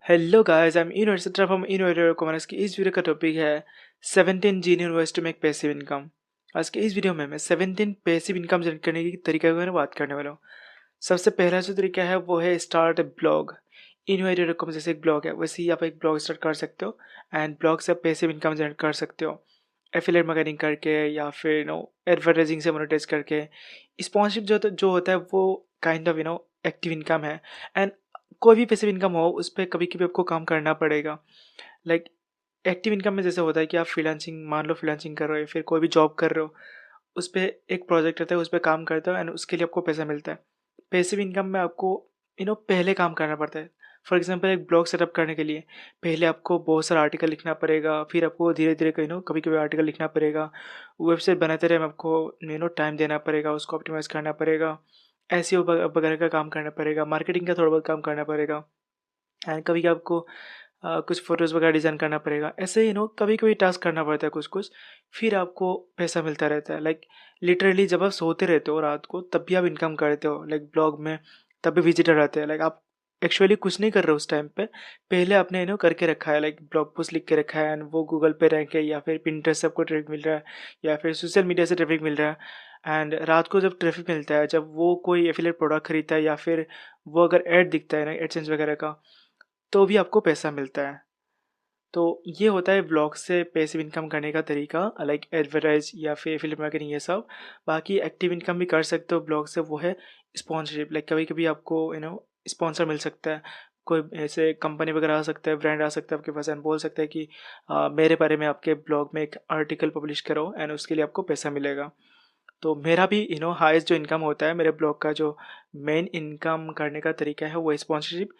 Hello guys, I am innovator from innovator commerce की इस वीडियो का टॉपिक है 17 genius ways to make passive income. आज के इस वीडियो में मैं 17 पैसिव इनकम जनरेट करने की तरीके के बारे में बात करने वाला हूँ। सबसे पहला जो तरीका है वो है स्टार्ट ए ब्लॉग। इनोवेटर कॉमर्स जैसे एक ब्लॉग है वैसे ही आप एक ब्लॉग स्टार्ट कर सकते हो एंड ब्लॉग से आप पैसिव इनकम जनरेट कर सकते हो एफिलिएट मार्केटिंग करके या फिर एडवर्टाइजिंग से मोनेटाइज करके। स्पॉन्सरशिप जो होता है वो काइंड ऑफ एक्टिव इनकम है एंड कोई भी पैसिव इनकम हो उस पर कभी कभी आपको काम करना पड़ेगा। लाइक एक्टिव इनकम में जैसे होता है कि आप फ्रीलांसिंग मान लो फ्रीलांसिंग कर रहे हो फिर कोई भी जॉब कर रहे हो, उस पर एक प्रोजेक्ट रहता है उस पर काम करते हो एंड उसके लिए आपको पैसा मिलता है। पैसिव इनकम में आपको पहले काम करना पड़ता है। फॉर एग्जांपल एक ब्लॉग सेटअप करने के लिए पहले आपको बहुत सारा आर्टिकल लिखना पड़ेगा, फिर आपको धीरे धीरे कभी कभी आर्टिकल लिखना पड़ेगा। वेबसाइट बनाते रहे में आपको टाइम देना पड़ेगा, उसको ऑप्टिमाइज करना पड़ेगा, एसईओ वगैरह का काम करना पड़ेगा, मार्केटिंग का थोड़ा बहुत काम करना पड़ेगा एंड कभी आपको कुछ फ़ोटोज़ वगैरह डिज़ाइन करना पड़ेगा। ऐसे कभी कभी टास्क करना पड़ता है कुछ कुछ, फिर आपको पैसा मिलता रहता है। लाइक लिटरली जब आप सोते रहते हो रात को तब भी आप इनकम करते हो। लाइक ब्लॉग में तब भी विजिटर आते हैं। लाइक आप एक्चुअली कुछ नहीं कर रहे हो उस टाइम पे, पहले आपने करके रखा है। लाइक ब्लॉग पोस्ट लिख के रखा है एंड वो गूगल पे रैंक है या फिर पिंटरेस्ट से आपको ट्रैफिक मिल रहा है या फिर सोशल मीडिया से ट्रैफिक मिल रहा है। एंड रात को जब ट्रैफिक मिलता है, जब वो कोई एफिलिएट प्रोडक्ट खरीदता है या फिर वो अगर ऐड दिखता है ना एडसेंस वगैरह का, तो भी आपको पैसा मिलता है। तो ये होता है ब्लॉग से पैसिव इनकम करने का तरीका, लाइक एडवर्टाइज या फिर एफिलिएट मार्केटिंग ये सब। बाकी एक्टिव इनकम भी कर सकते हो ब्लॉग से, वो है स्पॉन्सरशिप। लाइक कभी कभी आपको स्पॉन्सर मिल सकता है। कोई ऐसे कंपनी वगैरह आ सकता है, ब्रांड आ सकता है आपके पास एंड बोल सकता है कि मेरे बारे में आपके ब्लॉग में एक आर्टिकल पब्लिश करो एंड उसके लिए आपको पैसा मिलेगा। तो मेरा भी हाईएस्ट जो इनकम होता है मेरे ब्लॉग का, जो मेन इनकम करने का तरीका है वो स्पॉन्सरशिप।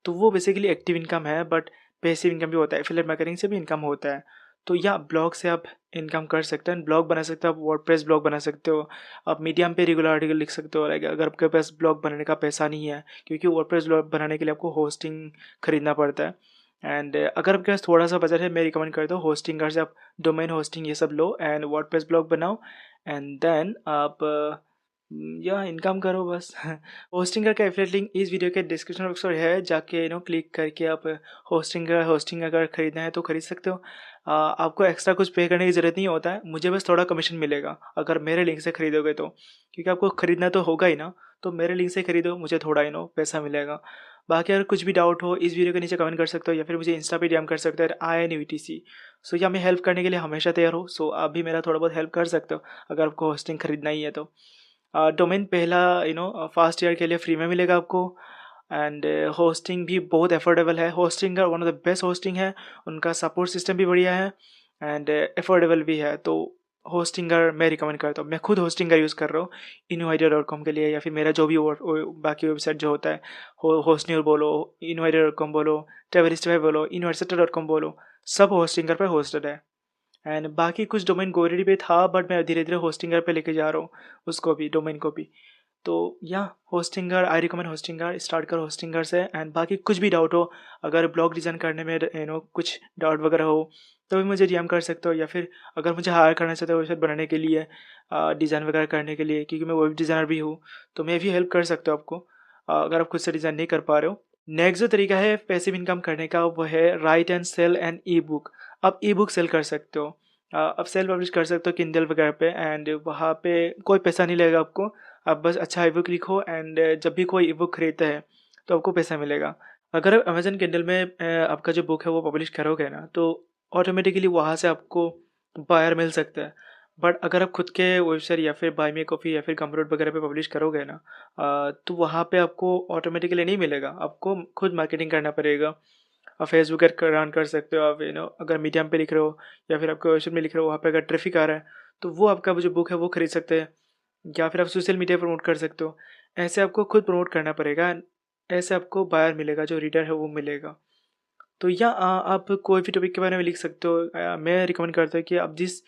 तो वो बेसिकली एक्टिव इनकम है बट पैसिव इनकम भी होता है, एफिलिएट मार्केटिंग से भी इनकम होता है। तो या ब्लॉग से आप इनकम कर सकते हैं, ब्लॉग बना सकते हो, आप वर्डप्रेस ब्लॉग बना सकते हो, आप मीडियम पे रेगुलर आर्टिकल लिख सकते हो। लाइक अगर आपके पास ब्लॉग बनाने का पैसा नहीं है, क्योंकि वर्डप्रेस ब्लॉग बनाने के लिए आपको होस्टिंग खरीदना पड़ता है एंड अगर आपके पास थोड़ा सा बजट है मैं रिकमेंड करता हूँ होस्टिंग से आप डोमेन होस्टिंग ये सब लो एंड वर्डप्रेस ब्लॉग बनाओ एंड देन आप या इनकम करो बस। होस्टिंग का एफिलिएट लिंक इस वीडियो के डिस्क्रिप्शन बॉक्स में है, जाके क्लिक करके आप होस्टिंग अगर खरीदना है तो खरीद सकते हो। आपको एक्स्ट्रा कुछ पे करने की ज़रूरत नहीं होता है, मुझे बस थोड़ा कमीशन मिलेगा अगर मेरे लिंक से खरीदोगे तो, क्योंकि आपको खरीदना तो होगा ही ना। तो मेरे लिंक से खरीदो, मुझे थोड़ा पैसा मिलेगा। बाकी अगर कुछ भी डाउट हो इस वीडियो के नीचे कमेंट कर सकते हो या फिर मुझे इंस्टा पे डीएम कर सकते हो INUTC। सो या मैं हेल्प करने के लिए हमेशा तैयार हूँ। सो आप भी मेरा थोड़ा बहुत हेल्प कर सकते हो अगर आपको होस्टिंग खरीदना ही है तो। डोमेन पहला फर्स्ट ईयर के लिए फ्री में मिलेगा आपको एंड होस्टिंग भी बहुत अफोर्डेबल है। होस्टिंग का one of the best hosting है, उनका सपोर्ट सिस्टम भी बढ़िया है एंड अफोर्डेबल भी है। तो होस्टिंगर मैं रिकमेंड करता हूँ, मैं खुद होस्टिंगर यूज़ कर रहा हूँ इनोवाइडर.com के लिए या फिर मेरा जो भी बाकी वेबसाइट जो होता है, होस्टन्यूर बोलो, इनोवाइडर.com बोलो, ट्रेवलिस्टिफाई बोलो, इनोवेटसेटर.com बोलो, सब होस्टिंगर पर होस्टेड है। एंड बाकी कुछ डोमेन गोरेडी पे था बट मैं धीरे धीरे होस्टिंगर पे लेके जा रहा हूँ उसको भी, डोमेन को भी। तो या Hostinger I recommend Hostinger, start करो होस्टिंगर से। एंड बाकी कुछ भी डाउट हो, अगर ब्लॉग डिज़ाइन करने में कुछ डाउट वगैरह हो तो भी मुझे डीएम कर सकते हो, या फिर अगर मुझे हायर करना चाहते हो वेबसाइट बनाने के लिए, डिज़ाइन वगैरह करने के लिए, क्योंकि मैं वेब डिज़ाइनर भी हूँ तो मैं भी हेल्प कर सकता हूँ आपको अगर आप खुद से डिज़ाइन नहीं कर पा रहे हो। नेक्स्ट जो तरीका है पैसिव इनकम करने का वो है write and sell an ebook. आप ई बुक सेल कर सकते हो, आप सेल पब्लिश कर सकते हो किंडल वगैरह पे एंड वहाँ पे कोई पैसा नहीं लगेगा आपको। आप बस अच्छा ई बुक लिखो एंड जब भी कोई ई बुक खरीदता है तो आपको पैसा मिलेगा। अगर आप अमेजन किंडल में आपका जो बुक है वो पब्लिश करोगे ना तो ऑटोमेटिकली वहाँ से आपको बायर मिल सकता है। बट अगर आप खुद के वेबसाइट या फिर बाय मी कॉफ़ी या फिर गमरोड वगैरह पे पब्लिश करोगे ना, तो वहाँ पे आपको ऑटोमेटिकली नहीं मिलेगा, आपको खुद मार्केटिंग करना पड़ेगा। आप फेसबुक ऐड रन कर सकते हो, आप अगर मीडियम पे लिख रहे हो या फिर आपके वेबसाइट में लिख रहे हो, वहाँ पे अगर ट्रैफिक आ रहा है तो वो आपका वो जो बुक है वो खरीद सकते हैं, या फिर आप सोशल मीडिया प्रमोट कर सकते हो। ऐसे आपको खुद प्रमोट करना पड़ेगा and ऐसे आपको बायर मिलेगा, जो रीडर है वो मिलेगा। तो या आप कोई भी टॉपिक के बारे में लिख सकते हो। मैं रिकमेंड करता हूँ कि आप जिस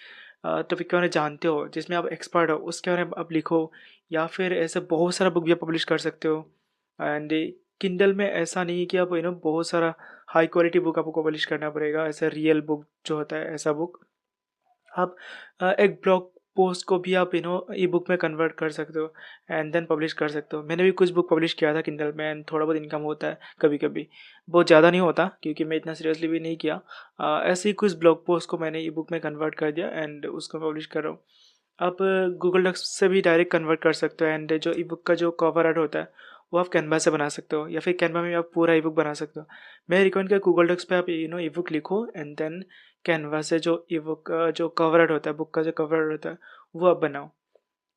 टॉपिक के बारे में जानते हो, जिसमें आप एक्सपर्ट हो, उसके बारे में आप लिखो, या फिर ऐसे बहुत सारा बुक भी आप पब्लिश कर सकते हो। एंड किंडल में ऐसा नहीं है कि आप बहुत सारा हाई क्वालिटी बुक आपको पब्लिश करना पड़ेगा, ऐसा रियल बुक जो होता है ऐसा बुक। आप एक ब्लॉग पोस्ट को भी आप ई बुक में कन्वर्ट कर सकते हो एंड देन पब्लिश कर सकते हो। मैंने भी कुछ बुक पब्लिश किया था किंडल में एंड थोड़ा बहुत इनकम होता है कभी कभी, बहुत ज़्यादा नहीं होता क्योंकि मैं इतना सीरियसली भी नहीं किया। ऐसे ही कुछ ब्लॉग पोस्ट को मैंने ई बुक में कन्वर्ट कर दिया एंड उसको पब्लिश कर रहा हूँ। आप गूगल डॉक्स से भी डायरेक्ट कन्वर्ट कर सकते हो एंड जो ई बुक का जो कवर आर्ट होता है वो आप कैनवा से बना सकते हो या फिर कैनवा में आप पूरा ई बुक बना सकते हो। मैं रिकमेंड किया गूगल डॉक्स पे आप ई बुक लिखो एंड देन कैनवा से जो ई बुक का जो कवर आर्ट होता है, बुक का जो कवर आर्ट होता है वो आप बनाओ।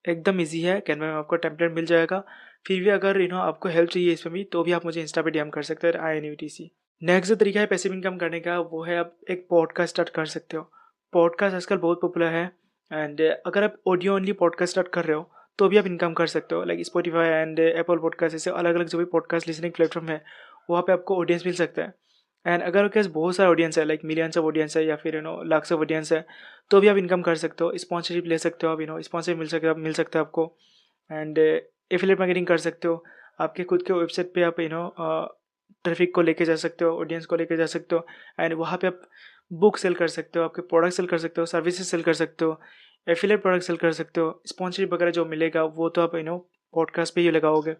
एकदम ईजी है, कैनवा में आपको टेम्पलेट मिल जाएगा। फिर भी अगर आपको हेल्प चाहिए इसमें भी तो भी आप मुझे इंस्टा पे डीएम कर सकते हैं INUTC। नेक्स्ट जो तरीका है पैसिव इनकम करने का वो है आप एक पॉडकास्ट स्टार्ट कर सकते हो। पॉडकास्ट आजकल बहुत पॉपुलर है एंड अगर आप ऑडियो ओनली पॉडकास्ट स्टार्ट कर रहे हो तो भी आप इनकम कर सकते हो। Like Spotify and Apple podcast, ऐसे अलग अलग जो भी पॉडकास्ट लिसनिंग प्लेटफॉर्म है वहाँ पे आपको ऑडियंस मिल सकता है। एंड अगर आपके पास बहुत सारा ऑडियंस है, लाइक मिलियंस ऑफ ऑडियंस है या फिर लाख्स ऑफ ऑडियंस है, तो भी आप इनकम कर सकते हो। स्पॉन्सरशिप ले सकते हो आप, स्पॉन्सरशिप मिल सकता है आपको। एंड एफिलिएट मार्केटिंग कर सकते हो। आपके खुद के वेबसाइट पे आप ट्रैफिक को लेके जा सकते हो, ऑडियंस को लेके जा सकते हो एंड वहाँ पे आप बुक सेल कर सकते हो, आपके प्रोडक्ट सेल कर सकते हो, सर्विसेज सेल कर सकते हो, एफिलिएट प्रोडक्ट सेल कर सकते हो। स्पॉन्सरशिप वगैरह जो मिलेगा वो तो आप पॉडकास्ट पे ही लगाओगे।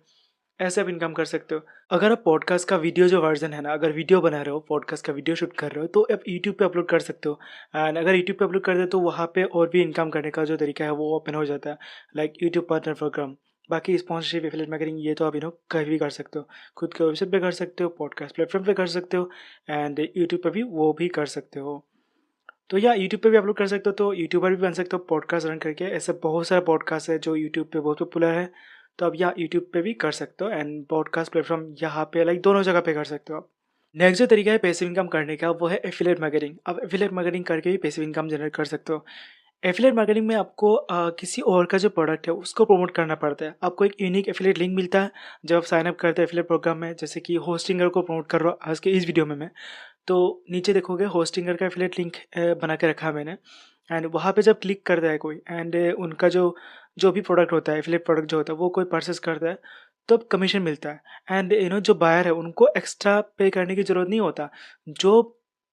ऐसे आप इनकम कर सकते हो। अगर आप पॉडकास्ट का वीडियो जो वर्जन है ना, अगर वीडियो बना रहे हो, पॉडकास्ट का वीडियो शूट कर रहे हो तो आप यूट्यूब पे अपलोड कर सकते हो। एंड अगर यूट्यूब पे अपलोड कर दे तो वहाँ पे और भी इनकम करने का जो तरीका है वो ओपन हो जाता है, लाइक यूट्यूब पार्टनर प्रोग्राम। बाकी स्पॉन्सरशिप, एफिलिएट मार्केटिंग ये तो आप कहीं भी कर सकते हो। खुद के वेबसाइट पे कर सकते हो, पॉडकास्ट प्लेटफॉर्म पे कर सकते हो एंड यूट्यूब पे भी वो भी कर सकते हो। तो या यूट्यूब पे भी अपलोड कर सकते हो, तो यूट्यूबर भी बन सकते हो पॉडकास्ट रन करके। ऐसे बहुत सारे पॉडकास्ट है जो यूट्यूब पे बहुत पॉपुलर है, तो आप या यूट्यूब पे भी कर सकते हो एंड पॉडकास्ट प्लेटफॉर्म यहाँ पे लाइक दोनों जगह पे कर सकते हो आप। नेक्स्ट जो तरीका है पैसिव इनकम करने का वो है एफिलिएट मार्केटिंग। आप एफिलिएट मार्केटिंग करके भी पैसिव इनकम जनरेट कर सकते हो। एफिलिएट मार्केटिंग में आपको किसी और का जो प्रोडक्ट है उसको प्रमोट करना पड़ता है। आपको एक यूनिक एफिलिएट लिंक मिलता है जब आप साइन अप करते हैं एफिलिएट प्रोग्राम में। जैसे कि होस्टिंगर को प्रमोट कर रहा हूँ आज के इस वीडियो में मैं, तो नीचे देखोगे होस्टिंगर का एफिलिएट लिंक बना के रखा है मैंने। एंड वहाँ पे जब क्लिक करता है कोई एंड उनका जो जो भी प्रोडक्ट होता है, एफिलिएट प्रोडक्ट जो होता है वो कोई परचेस करता है तो अब कमीशन मिलता है। एंड जो बायर है उनको एक्स्ट्रा पे करने की ज़रूरत नहीं होता। जो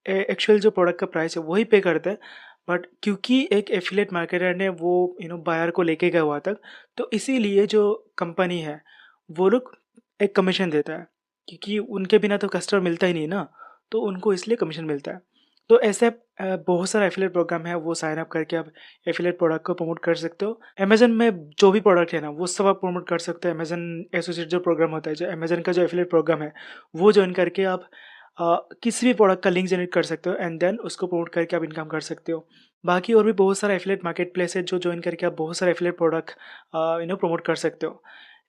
एक्चुअल जो प्रोडक्ट का प्राइस है वही पे करते हैं, बट क्योंकि एक एफिलिएट मार्केटर ने वो बायर को लेके गया वहाँ तक, तो इसीलिए जो कंपनी है वो लोग एक कमीशन देता है, क्योंकि उनके बिना तो कस्टमर मिलता ही नहीं ना, तो उनको इसलिए कमीशन मिलता है। तो ऐसे बहुत सारा एफिलिएट प्रोग्राम है, वो साइन अप करके आप एफिलिएट प्रोडक्ट को प्रमोट कर सकते हो। अमेज़न में जो भी प्रोडक्ट है ना वो सब आप प्रमोट कर सकते हो। अमेज़न एसोसिएट जो प्रोग्राम होता है, जो अमेज़न का जो एफिलिएट प्रोग्राम है वो जॉइन करके आप किसी भी प्रोडक्ट का लिंक जनरेट कर सकते हो एंड देन उसको प्रमोट करके आप इनकम कर सकते हो। बाकी और भी बहुत सारा एफिलिएट मार्केट प्लेस है जो जॉइन करके आप बहुत सारे एफिलिएट प्रोडक्ट प्रमोट कर सकते हो।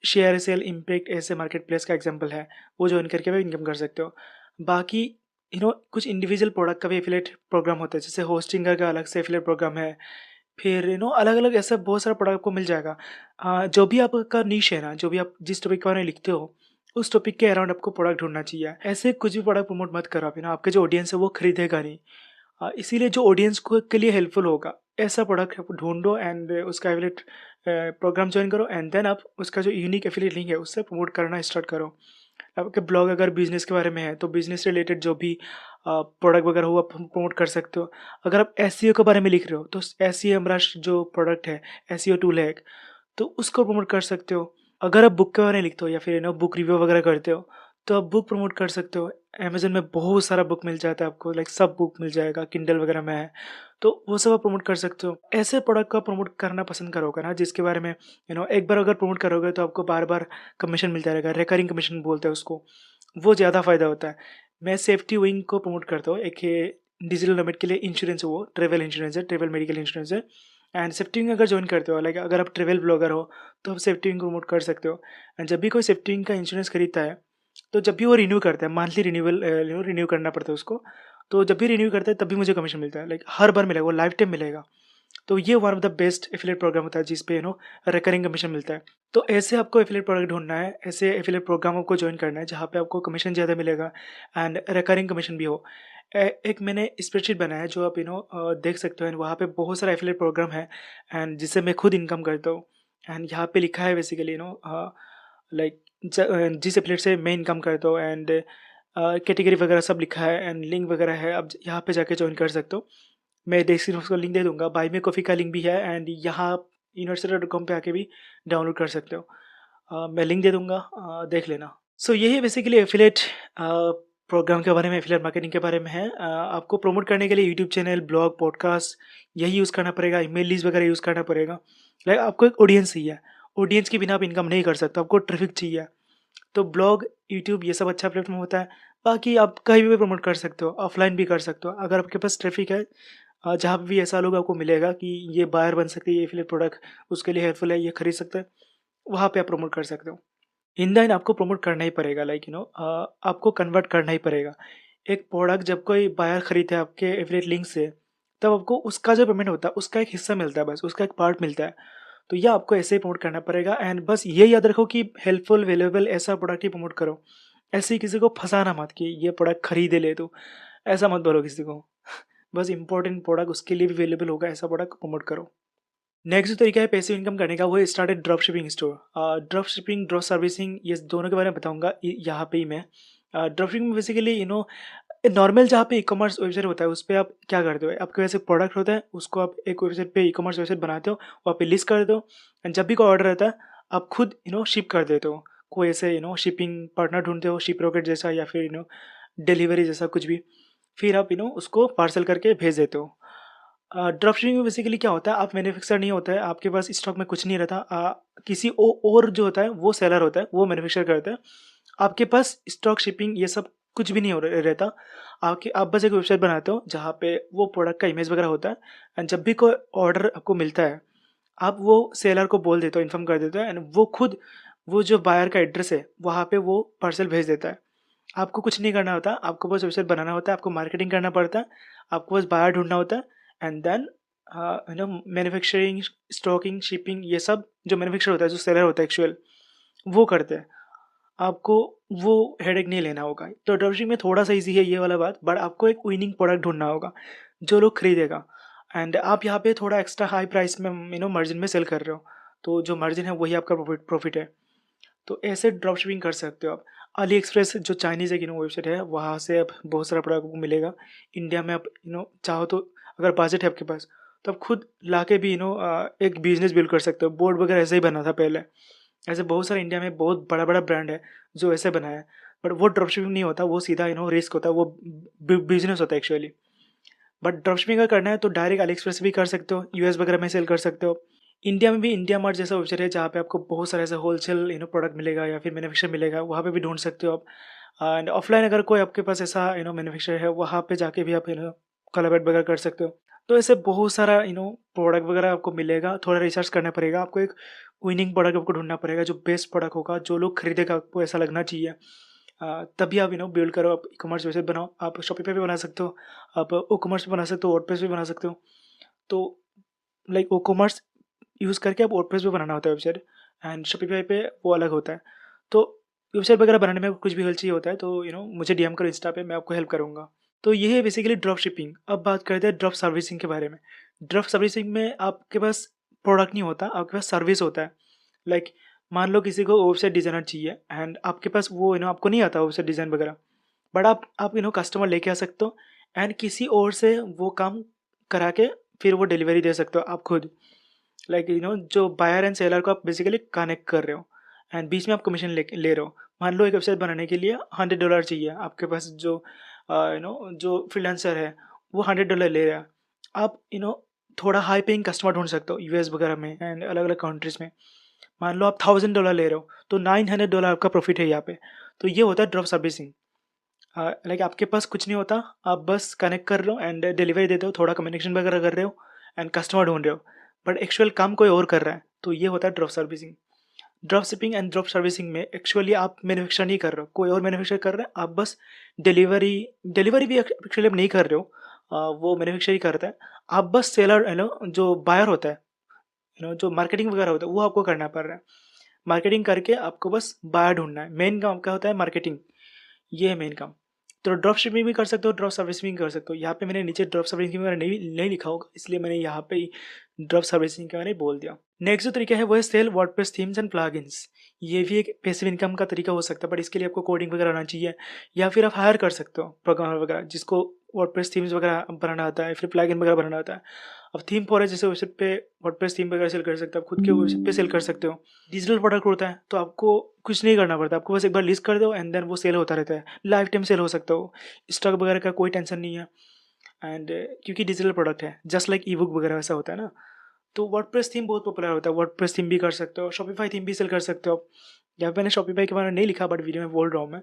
शेयर सेल इम्पैक्ट ऐसे मार्केट प्लेस का एग्जाम्पल है, वो जॉइन करके भी इनकम कर सकते हो। बाकी कुछ इंडिविजुअल प्रोडक्ट का भी एफिलिएट प्रोग्राम होता है, जैसे होस्टिंगर का अलग से एफिलिएट प्रोग्राम है। फिर अलग अलग ऐसा बहुत सारा प्रोडक्ट आपको मिल जाएगा। जो भी आपका नीश है ना, जो भी आप जिस टॉपिक के बारे में लिखते हो उस टॉपिक के अराउंड आपको प्रोडक्ट ढूंढना चाहिए। ऐसे कुछ भी प्रोडक्ट प्रमोट मत करो आप, आपके जो ऑडियंस है वो खरीदेगा नहीं। इसीलिए जो ऑडियंस को के लिए हेल्पफुल होगा ऐसा प्रोडक्ट आप ढूंढो एंड उसका एफिलिएट प्रोग्राम ज्वाइन करो एंड देन आप उसका जो यूनिक एफिलिएट लिंक है उससे प्रमोट करना स्टार्ट करो। आपके ब्लॉग अगर बिजनेस के बारे में है तो बिजनेस रिलेटेड जो भी प्रोडक्ट वगैरह हो आप प्रमोट कर सकते हो। अगर आप एसईओ के बारे में लिख रहे हो तो एसईओ हमारा जो प्रोडक्ट है, एसईओ टूल है एक, तो उसको प्रमोट कर सकते हो। अगर आप बुक के बारे में लिखते हो या फिर बुक रिव्यू वगैरह करते हो तो आप बुक प्रमोट कर सकते हो। अमेज़न में बहुत सारा बुक मिल जाता है आपको, लाइक सब बुक मिल जाएगा, किंडल वगैरह में है, तो वो सब आप प्रमोट कर सकते हो। ऐसे प्रोडक्ट को आप प्रमोट करना पसंद करोगे ना जिसके बारे में एक बार अगर प्रमोट करोगे तो आपको बार-बार कमीशन मिलता रहेगा, रिकरिंग कमीशन बोलते हैं उसको, वो ज़्यादा फ़ायदा होता है। मैं सेफ्टी विंग को प्रमोट करता हूँ, एक ये डिजिटल नोमैड के लिए इंश्योरेंस है, वो ट्रैवल इंश्योरेंस है, ट्रैवल मेडिकल इंश्योरेंस है। एंड सेफ्टी विंग अगर जॉइन करते हो, लाइक अगर आप ट्रैवल ब्लॉगर हो तो आप सेफ्टी विंग को प्रमोट कर सकते हो। एंड जब भी कोई सेफ्टी विंग का इंश्योरेंस खरीदता है तो जब भी वो रिन्यू करता है, मंथली रिन्यूअल रिन्यू करना पड़ता है उसको, तो जब भी रिन्यू करता है तब भी मुझे कमीशन मिलता है, लाइक हर बार मिलेगा, वो लाइफ टाइम मिलेगा। तो ये one of the best affiliate program होता है जिस पे रिकरिंग कमीशन मिलता है। तो ऐसे आपको एफिलिएट प्रोडक्ट ढूंढना है, ऐसे एफिलिएट प्रोग्राम आपको ज्वाइन करना है जहाँ पे आपको कमीशन ज़्यादा मिलेगा एंड रिकरिंग कमीशन भी हो। एक मैंने स्प्रेडशीट बनाया है जो आप देख सकते हो एंड वहाँ पे बहुत सारा एफिलिएट प्रोग्राम है एंड जिससे मैं खुद इनकम करता हूँ। एंड यहाँ पे लिखा है बेसिकली लाइक जिस एफिलिएट से मैं इनकम करता हूँ एंड कैटेगरी वगैरह सब लिखा है एंड लिंक वगैरह है, आप यहाँ पे जाके ज्वाइन कर सकते हो। मैं डिस्क्रिप्शन का लिंक दे दूँगा, बाय मी कॉफ़ी का लिंक भी है एंड यहाँ आप यूनिवर्सिटी.com पे आके भी डाउनलोड कर सकते हो। मैं लिंक दे दूँगा, देख लेना। सो यही बेसिकली एफिलिएट प्रोग्राम के बारे में, एफिलिएट मार्केटिंग के बारे में है। आपको प्रमोट करने के लिए यूट्यूब चैनल, ब्लॉग, पॉडकास्ट यही यूज़ करना पड़ेगा, ईमेल लिस्ट वगैरह यूज़ करना पड़ेगा। लाइक आपको एक ऑडियंस चाहिए, ऑडियंस के बिना आप इनकम नहीं कर सकते, आपको ट्रैफिक चाहिए। तो ब्लॉग, यूट्यूब ये सब अच्छा प्लेटफ़ॉर्म होता है। बाकी आप कहीं भी प्रमोट कर सकते हो, ऑफ़लाइन भी कर सकते हो। अगर आपके पास ट्रैफिक है, जहाँ पे भी ऐसा लोग आपको मिलेगा कि ये बायर बन सकती है, ये एफिलिएट प्रोडक्ट उसके लिए हेल्पफुल है, ये खरीद सकता है, वहाँ पे आप प्रमोट कर सकते हो। इन द एंड आपको प्रमोट करना ही पड़ेगा, लाइक आपको कन्वर्ट करना ही पड़ेगा। एक प्रोडक्ट जब कोई बायर खरीदता है आपके एफिलिएट लिंक से, तब आपको उसका जो पेमेंट होता है, उसका एक हिस्सा मिलता है बस, उसका एक पार्ट मिलता है। तो यह आपको ऐसे ही प्रमोट करना पड़ेगा एंड बस ये याद रखो कि हेल्पफुल, वैल्यूएबल ऐसा प्रोडक्ट ही प्रमोट करो। ऐसे ही किसी को फँसाना मत कि ये प्रोडक्ट खरीद ले तू, ऐसा मत बोलो किसी को। बस इम्पोर्टेंट प्रोडक्ट उसके लिए भी अवेलेबल होगा, ऐसा प्रोडक्ट प्रमोट करो। नेक्स्ट जो तरीका है पैसिव इनकम करने का, वो है started drop shipping store. Drop shipping, drop servicing, ये दोनों के बारे में बताऊंगा यहाँ पे ही मैं। ड्रॉप शिपिंग बेसिकली नॉर्मल जहाँ पे ई कॉमर्स वेबसाइट होता है, उस पर आप क्या करते हो, आपके वैसे प्रोडक्ट होता है, उसको आप एक वेबसाइट पे, ई कॉमर्स वेबसाइट बनाते हो, वहाँ पे लिस्ट कर देते हो एंड जब भी कोई ऑर्डर रहता है, आप खुद शिप कर देते हो। कोई ऐसे शिपिंग पार्टनर ढूंढते हो, शिप रॉकेट जैसा या फिर डिलीवरी जैसा कुछ भी। फिर आप उसको पार्सल करके भेज देते हो। ड्रॉप शिपिंग में बेसिकली क्या होता है, आप मैन्युफैक्चरर नहीं होता है, आपके पास स्टॉक में कुछ नहीं रहता। किसी और जो होता है वो सेलर होता है, वो मैन्युफैक्चर करता है। आपके पास स्टॉक, शिपिंग ये सब कुछ भी नहीं रहता। आप बस एक वेबसाइट बनाते हो जहाँ पे वो प्रोडक्ट का इमेज वगैरह होता है एंड जब भी कोई ऑर्डर आपको मिलता है, आप वो सेलर को बोल देते हो, इन्फॉर्म कर देते हो एंड वो खुद वो जो बायर का एड्रेस है वहाँ पे वो पार्सल भेज देता है। आपको कुछ नहीं करना होता, आपको बस वेबसाइट बनाना होता है, आपको मार्केटिंग करना पड़ता है, आपको बस बायर ढूँढना होता है and then manufacturing, stocking, shipping ये सब जो मैन्युफैक्चरर होता है, जो सेलर होता है एक्चुअल, वो करते हैं। आपको वो हेडेक नहीं लेना होगा। तो ड्रॉपशिपिंग में थोड़ा-सा ईज़ी है ये वाला बात, बट आपको एक विनिंग प्रोडक्ट ढूँढना होगा, जो लोग खरीदेगा एंड आप यहाँ पे थोड़ा एक्स्ट्रा हाई प्राइस में मार्जिन में सेल कर रहे हो, तो जो मार्जिन है वही आपका प्रॉफिट है। तो ऐसे ड्रॉप शिपिंग कर सकते हो आप। अली एक्सप्रेस जो चाइनीज़ एक वेबसाइट है, वहाँ से आप बहुत सारा प्रोडक्ट आपको मिलेगा। इंडिया में आप चाहो तो, अगर बजट है आपके पास, तो आप खुद लाके भी एक बिज़नेस बिल्ड कर सकते हो। बोर्ड वगैरह ऐसे ही बना था पहले। ऐसे बहुत सारे इंडिया में बहुत बड़ा-बड़ा ब्रांड है जो ऐसे बनाया है। बट वो ड्रॉप शिपिंग नहीं होता, वो सीधा रिस्क होता है, वो बिज़नेस होता है एक्चुअली। बट ड्रॉप शिपिंग अगर करना है तो डायरेक्ट अली एक्सप्रेस भी कर सकते हो, यूएस वगैरह में सेल कर सकते हो। इंडिया में भी इंडिया मार्ट जैसा वेबसाइट है जहाँ पे आपको बहुत सारा ऐसा होलसेल प्रोडक्ट मिलेगा या फिर मैन्युफैक्चर मिलेगा, वहाँ पे भी ढूँढ सकते हो आप। एंड ऑफलाइन अगर कोई आपके पास ऐसा मैन्युफैक्चर है, वहाँ पे जाके भी आप कोलैबोरेट वगैरह कर सकते हो। तो ऐसे बहुत सारा प्रोडक्ट वगैरह आपको मिलेगा, थोड़ा रिसर्च करना पड़ेगा, आपको एक विनिंग प्रोडक्ट आपको ढूँढना पड़ेगा, जो बेस्ट प्रोडक्ट होगा, जो लोग खरीदेगा, आपको ऐसा लगना चाहिए। तभी आप बिल्ड करो, आप ई-कॉमर्स वेबसाइट बनाओ, आप शॉपिफाई पे बना सकते हो, आप ओ-कॉमर्स पे बना सकते हो, वर्डप्रेस पे बना सकते हो। तो लाइक ओ-कॉमर्स यूज़ करके आप वर्डप्रेस पे बनाना होता है वेबसाइट एंड शॉपिफाई पे वो अलग होता है। तो वेबसाइट वगैरह बनाने में कुछ भी हेल्प चाहिए होता है तो मुझे डीएम करो इंस्टा पे, मैं आपको हेल्प करूँगा। तो ये है बेसिकली ड्रॉप शिपिंग। अब बात करते हैं ड्रॉप सर्विसिंग के बारे में। ड्रॉप सर्विसिंग में आपके पास प्रोडक्ट नहीं होता, आपके पास सर्विस होता है। लाइक मान लो किसी को वेबसाइट डिज़ाइनर चाहिए एंड आपके पास वो आपको नहीं आता वेबसाइट डिज़ाइन वगैरह, बट आप कस्टमर लेके आ सकते हो एंड किसी और से वो काम करा के फिर वो डिलीवरी दे सकते हो आप खुद। लाइक जो बायर एंड सेलर को आप बेसिकली कनेक्ट कर रहे हो एंड बीच में आप कमीशन ले रहे हो। मान लो एक वेबसाइट बनाने के लिए $100 चाहिए, आपके पास जो जो फ्रीलांसर है वो $100 ले रहा है। आप थोड़ा हाई पेइंग कस्टमर ढूंढ सकते हो यूएस वगैरह में एंड अलग अलग कंट्रीज में। मान लो आप $1000 ले रहे हो तो $900 आपका प्रॉफिट है यहाँ पे। तो ये होता है ड्रॉप सर्विसिंग। लाइक आपके पास कुछ नहीं होता, आप बस कनेक्ट कर रहे हो एंड डिलीवरी देते हो, थोड़ा कम्युनिकेशन वगैरह कर रहे हो एंड कस्टमर ढूंढ रहे हो, बट एक्चुअल काम कोई और कर रहा है। तो ये होता है drop servicing. Drop shipping and drop servicing में एक्चुअली आप मैन्युफैक्चर नहीं कर रहे हो, कोई और मैन्युफैक्चर कर रहा है, आप बस डिलीवरी डिलीवरी भी एक्चुअली आप नहीं कर रहे हो, वो मैन्युफैक्चर ही करता है। आप बस सेलर जो बायर होता है, जो मार्केटिंग वगैरह होता है वो आपको करना पड़ रहा है। मार्केटिंग करके आपको बस बायर ढूंढना है, मेन काम क्या होता है मार्केटिंग, ये है मेन काम। तो ड्रॉप शिपिंग भी कर सकते हो, ड्रॉप सर्विसिंग भी कर सकते हो। यहाँ पे मैंने नीचे ड्रॉप सर्विसिंग के बारे में नहीं नहीं लिखा होगा, इसलिए मैंने यहाँ पे ही ड्रॉप सर्विसिंग के बारे में बोल दिया। नेक्स्ट जो तरीका है वो है sell WordPress themes and plugins. ये भी एक पैसिव इनकम का तरीका हो सकता है, बट इसके लिए आपको कोडिंग वगैरह आना चाहिए, या फिर आप हायर कर सकते हो प्रोग्रामर वगैरह जिसको वर्डप्रेस थीम्स वगैरह बनाना आता है, फिर प्लगइन वगैरह बनाना आता है। अब थीम फॉर है, जैसे वेबसाइट पे वर्डप्रेस थीम वगैरह सेल कर सकते हो, आप खुद के वेबसाइट पे सेल कर सकते हो। डिजिटल प्रोडक्ट होता है तो आपको कुछ नहीं करना पड़ता, आपको बस एक बार लिस्ट कर दो एंड देन वो सेल होता रहता है, लाइफ टाइम सेल हो सकता हो, स्टॉक वगैरह का कोई टेंशन नहीं है। एंड क्योंकि डिजिटल प्रोडक्ट है, जस्ट लाइक ई बुक वगैरह वैसा होता है ना, तो वर्डप्रेस थीम बहुत पॉपुलर होता है। वर्डप्रेस थीम भी कर सकते हो, शॉपिफाई थीम भी सेल कर सकते हो आप। यहाँ पे मैंने शॉपिफाई के बारे में नहीं लिखा, बट वीडियो में बोल रहा हूँ मैं।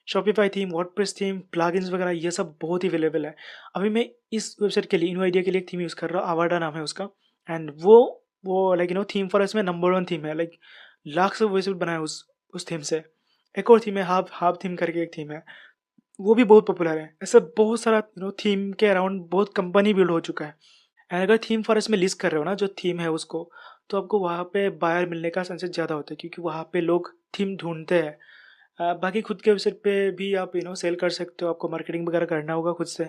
Shopify theme, WordPress theme, plugins वगैरह ये सब बहुत ही अवेलेबल है। अभी मैं इस वेबसाइट के लिए, इनो आइडिया के लिए एक थीम यूज़ कर रहा हूँ, आवाडा नाम है उसका। एंड वो लाइक थीम फॉर इसमें नंबर 1 थीम है, लाइक लाख से वेबसाइट बनाए उस थीम से। एक और थीम है हाब हाब थीम करके एक थीम है, वो भी बहुत पॉपुलर है। ऐसा बहुत सारा थीम के अराउंड बहुत कंपनी बिल्ड हो चुका है। एंड अगर थीम फॉरेस्ट में लिस्ट कर रहे हो ना जो थीम है उसको, तो आपको वहाँ पे बायर मिलने का चांसेस ज़्यादा होता है, क्योंकि वहाँ पे लोग थीम ढूंढते हैं। बाकी खुद के वेबसाइट पे भी आप सेल कर सकते हो, आपको मार्केटिंग वगैरह करना होगा खुद से,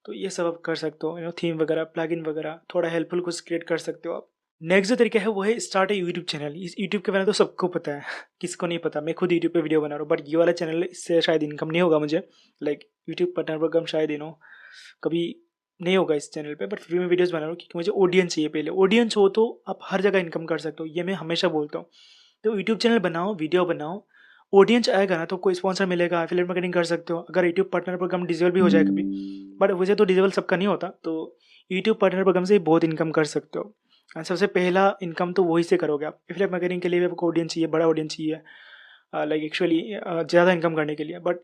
तो ये सब आप कर सकते हो। थीम वगैरह, प्लगइन वगैरह, थोड़ा हेल्पफुल कुछ क्रिएट कर सकते हो आप। नेक्स्ट जो तरीका है वो है स्टार्ट ए यूट्यूब चैनल। इस यूट्यूब के बारे में तो सबको पता है किसको नहीं पता, मैं खुद यूट्यूब पे वीडियो बना रहा हूँ, बट ये वाला चैनल, इससे शायद इनकम नहीं होगा मुझे, लाइक यूट्यूब पार्टनर प्रोग्राम शायद कभी नहीं होगा इस चैनल पे, बट फ्री में वीडियोस बना रहा हूँ क्योंकि मुझे ऑडियंस चाहिए। पहले ऑडियंस हो तो आप हर जगह इनकम कर सकते हो, ये मैं हमेशा बोलता हूँ। तो यूट्यूब चैनल बनाओ, वीडियो बनाओ, ऑडियंस आएगा ना तो कोई स्पॉन्सर मिलेगा, एफिलिएट मार्केटिंग कर सकते हो। अगर यूट्यूब पार्टनर प्रोग्राम डिसेबल भी हो जाए कभी, बट वैसे तो डिसेबल सबका नहीं होता, तो यूट्यूब पार्टनर प्रोग्राम से बहुत इनकम कर सकते हो। और सबसे पहला इनकम तो वही से करोगे आप। एफिलिएट मार्केटिंग के लिए भी आपको ऑडियंस चाहिए, बड़ा ऑडियंस चाहिए, लाइक एक्चुअली ज़्यादा इनकम करने के लिए। बट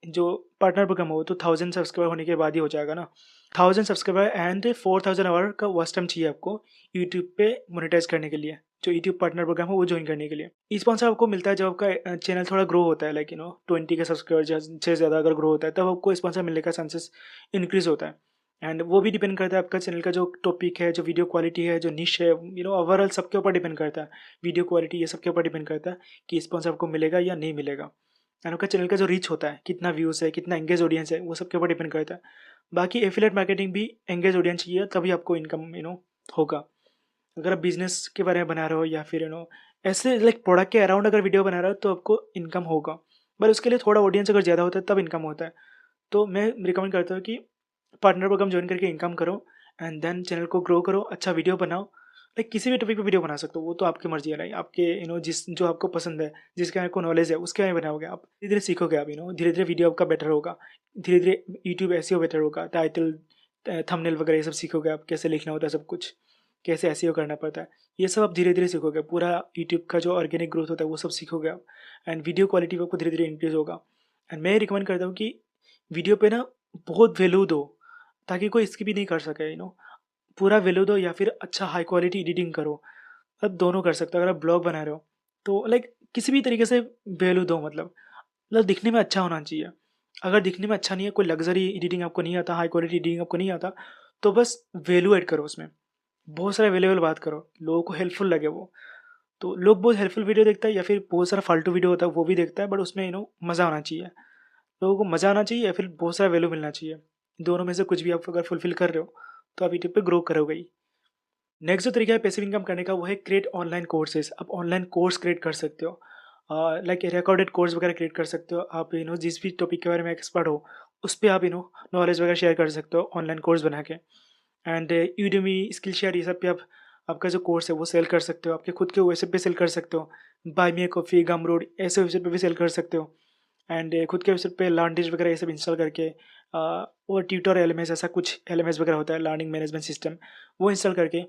जो पार्टनर प्रोग्राम हो तो 1000 सब्सक्राइबर होने के बाद ही हो जाएगा ना। 1000 सब्सक्राइबर एंड 4000 आवर का वॉच टाइम चाहिए आपको यूट्यूब पे मोनेटाइज करने के लिए, जो यूट्यूब पार्टनर प्रोग्राम है वो ज्वाइन करने के लिए। स्पॉन्सर आपको मिलता है जब आपका चैनल थोड़ा ग्रो होता है, लाइक 20 के सब्सक्राइबर से ज़्यादा अगर ग्रो होता है तब आपको स्पॉन्सर मिलने का चांसेस इंक्रीज होता है। एंड वो भी डिपेंड करता है आपका चैनल का जो टॉपिक है, जो वीडियो क्वालिटी है, जो निश है, ओवरऑल सबके ऊपर डिपेंड करता है। वीडियो क्वालिटी ये सबके ऊपर डिपेंड करता है कि स्पॉन्सर आपको मिलेगा या नहीं मिलेगा। एंड आपका चैनल का जो रीच होता है, कितना व्यूज़ है, कितना एंगेज ऑडियंस है, वो सबके ऊपर डिपेंड करता है। बाकी एफिलिएट मार्केटिंग भी एंगेज ऑडियंस चाहिए, तभी आपको इनकम होगा। अगर आप बिजनेस के बारे में बना रहे हो या फिर ऐसे लाइक प्रोडक्ट के अराउंड अगर वीडियो बना रहे हो तो आपको इनकम होगा, पर उसके लिए थोड़ा ऑडियंस अगर ज़्यादा होता है तब इनकम होता है। तो मैं रिकमेंड करता हूँ कि पार्टनर प्रोग्राम ज्वाइन करके इनकम करो, एंड देन चैनल को ग्रो करो, अच्छा वीडियो बनाओ। लाइक किसी भी टॉपिक पे वीडियो बना सकते हो, वो तो आपकी मर्जी है। लाइक आपके जिस जो आपको पसंद है, जिसके आपको नॉलेज है, उसके बारे में बनाओगे आप, धीरे धीरे सीखोगे आप। धीरे धीरे वीडियो आपका बेटर होगा, धीरे धीरे यूट्यूब एसईओ बेटर होगा, टाइटल, थंबनेल वगैरह ये सब सीखोगे आप, कैसे लिखना होता है सब कुछ, कैसे एसईओ करना पड़ता है, ये सब आप धीरे धीरे सीखोगे। पूरा यूट्यूब का जो ऑर्गेनिक ग्रोथ होता है वो सब सीखोगे आप, एंड वीडियो क्वालिटी आपको धीरे धीरे इंक्रीज होगा। एंड मैं रिकमेंड करता हूँ कि वीडियो पे ना बहुत वैल्यू दो, ताकि कोई स्किप भी नहीं कर सके। पूरा वैल्यू दो, या फिर अच्छा हाई क्वालिटी एडिटिंग करो, अब दोनों कर सकते हो। अगर आप ब्लॉग बना रहे हो तो लाइक किसी भी तरीके से वैल्यू दो, मतलब दिखने में अच्छा होना चाहिए। अगर दिखने में अच्छा नहीं है, कोई लग्जरी एडिटिंग आपको नहीं आता, हाई क्वालिटी एडिटिंग आपको नहीं आता, तो बस वैल्यू ऐड करो उसमें, बहुत सारा अवेलेबल बात करो, लोगों को हेल्पफुल लगे वो। तो लोग बहुत हेल्पफुल वीडियो देखता है या फिर बहुत सारा फालतू वीडियो होता है वो भी देखता है, बट उसमें मज़ा आना चाहिए। लोगों को मज़ा आना चाहिए या फिर बहुत सारा वैल्यू मिलना चाहिए, दोनों में से कुछ भी आप अगर फुलफिल कर रहे हो तो आप यूट्यूब पे ग्रो करोगे ही। नेक्स्ट जो तरीका है पैसिव इनकम करने का वो है क्रिएट ऑनलाइन कोर्सेज। आप ऑनलाइन कोर्स क्रिएट कर सकते हो, लाइक रिकॉर्डेड कोर्स वगैरह क्रिएट कर सकते हो आप। जिस भी टॉपिक के बारे में एक्सपर्ट हो उस पर आप नॉलेज वगैरह शेयर कर सकते हो ऑनलाइन कोर्स बना के। एंड यूडेमी, स्किल शेयर, ये सब पे आप आपका जो कोर्स है वो सेल कर सकते हो, आपके खुद के वेबसाइट पे सेल कर सकते हो। बाय मी कॉफ़ी, गमरोड ऐसे वेबसाइट पे भी सेल कर सकते हो। एंड खुद के वेबसाइट पे लर्निंग वगैरह ये सब इंस्टॉल करके और ट्यूटर एलएमएस, ऐसा कुछ एलएमएस वगैरह होता है, लर्निंग मैनेजमेंट सिस्टम, वो इंस्टॉल करके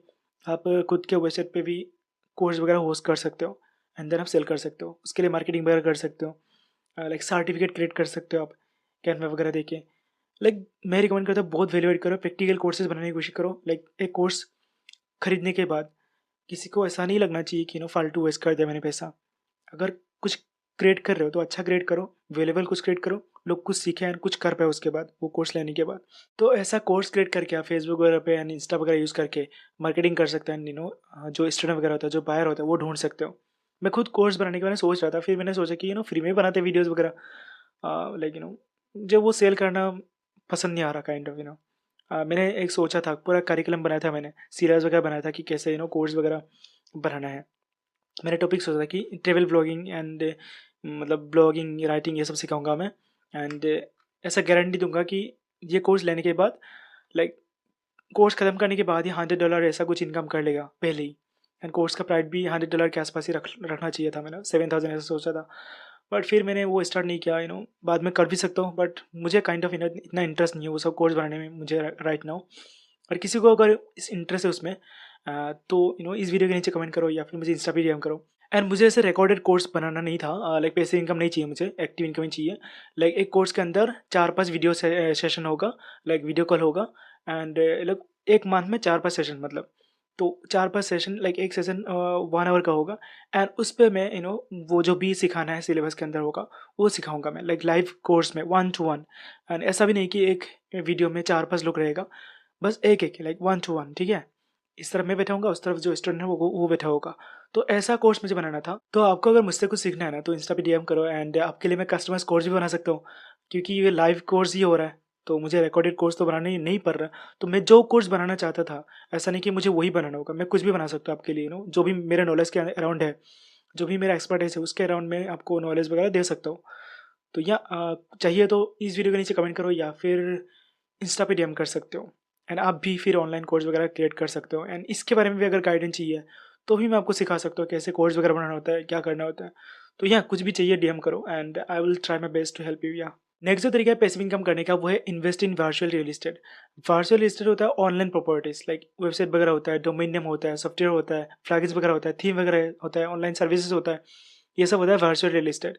आप खुद के वेबसाइट पे भी कोर्स वगैरह होस्ट कर सकते हो। एंड देन आप सेल कर सकते हो, उसके लिए मार्केटिंग वगैरह कर सकते हो, लाइक सर्टिफिकेट क्रिएट कर सकते हो आप कैनवा वगैरह देके। लाइक मैं रिकमेंड करता हूँ बहुत वैल्यू एड करो, प्रैक्टिकल कोर्सेज बनाने की कोशिश करो। लाइक एक कोर्स खरीदने के बाद किसी को ऐसा नहीं लगना चाहिए कि फालतू वेस्ट कर दिया मैंने पैसा। अगर कुछ क्रिएट कर रहे हो तो अच्छा क्रिएट करो, वैल्यूएबल कुछ क्रिएट करो, लोग कुछ सीखें एंड कुछ कर पाए उसके बाद, वो कोर्स लेने के बाद। तो ऐसा कोर्स क्रिएट करके आप फेसबुक वगैरह पे एंड इंस्टा वगैरह यूज़ करके मार्केटिंग कर सकते हैं। जो स्टूडेंट वगैरह होता है, जो बायर होता है, वो ढूंढ सकते हो। मैं खुद कोर्स बनाने के बारे में सोच रहा था, फिर मैंने सोचा कि फ्री में बनाते वीडियोज़ वगैरह, लाइक मुझे वो सेल करना पसंद नहीं आ रहा, काइंड ऑफ मैंने एक सोचा था, पूरा करिकुलम बनाया था मैंने, सीरीज वगैरह बनाया था कि कैसे कोर्स वगैरह बनाना है। मैंने टॉपिक सोचा था कि ट्रैवल ब्लॉगिंग एंड मतलब ब्लॉगिंग, राइटिंग ये सब सिखाऊंगा मैं। एंड ऐसा गारंटी दूंगा कि ये कोर्स लेने के बाद लाइक कोर्स ख़त्म करने के बाद ही $100 ऐसा कुछ इनकम कर लेगा पहले ही। एंड कोर्स का प्राइस भी $100 के आसपास ही रखना चाहिए था, मैंने 7000 ऐसा सोचा था। बट फिर मैंने वो स्टार्ट नहीं किया, बाद में कर भी सकता हूँ, बट मुझे काइंड ऑफ इतना इंटरेस्ट नहीं है वो सब कोर्स बनाने में मुझे राइट नाउ। और किसी को अगर इस इंटरेस्ट है उसमें तो इस वीडियो के नीचे कमेंट करो या फिर मुझे इंस्टा पे डीएम करो। एंड मुझे ऐसे रिकॉर्डेड कोर्स बनाना नहीं था, लाइक पैसे इनकम नहीं चाहिए मुझे, एक्टिव इनकम ही चाहिए। लाइक एक कोर्स के अंदर 4-5 वीडियो सेशन होगा, लाइक वीडियो कॉल होगा। एंड लाइक एक मंथ में 4-5 सेशन, मतलब तो 4-5 सेशन, लाइक एक सेशन 1 आवर का होगा। एंड उस पे मैं वो जो भी सिखाना है सिलेबस के अंदर होगा वो सिखाऊंगा मैं, लाइक लाइव कोर्स में 1 to 1। एंड ऐसा भी नहीं कि एक वीडियो में 4-5 लोग रहेगा, बस एक लाइक 1 to 1, ठीक है। इस तरफ मैं बैठा हूँगा, उस तरफ जो स्टूडेंट है वो बैठा होगा। तो ऐसा कोर्स मुझे बनाना था। तो आपको अगर मुझसे कुछ सीखना है ना तो इंस्टा पे डीएम करो, एंड आपके लिए मैं कस्टमाइज कोर्स भी बना सकता हूँ, क्योंकि ये लाइव कोर्स ही हो रहा है तो मुझे रिकॉर्डेड कोर्स तो बनाना ही नहीं पड़ रहा। तो मैं जो कोर्स बनाना चाहता था, ऐसा नहीं कि मुझे वही बनाना होगा, मैं कुछ भी बना सकता हूँ आपके लिए। जो भी मेरे नॉलेज के अराउंड है, जो भी मेरा एक्सपर्टाइज है उसके अराउंड में आपको नॉलेज वगैरह दे सकता हूँ। तो या चाहिए तो इस वीडियो के नीचे कमेंट करो या फिर इंस्टा पे डीएम कर सकते हो। एंड आप भी फिर ऑनलाइन कोर्स वगैरह क्रिएट कर सकते हो। एंड इसके बारे में भी अगर गाइडेंस चाहिए तो भी मैं आपको सिखा सकता हूँ कैसे कोर्स वगैरह बनाना होता है, क्या करना होता है। तो या कुछ भी चाहिए डीएम करो and I will try my best to help you. या नेक्स्ट जो तरीका है पैसिव इनकम करने का वो है invest in virtual real estate. Virtual real estate होता है ऑनलाइन प्रॉपर्टीज, लाइक वेबसाइट वगैरह होता है, डोमेन नेम होता है, सॉफ्टवेयर होता है, फ्लैग्स वगैरह होता है, थीम वगैरह होता है, ऑनलाइन सर्विसेज होता है। ये सब होता है virtual real estate.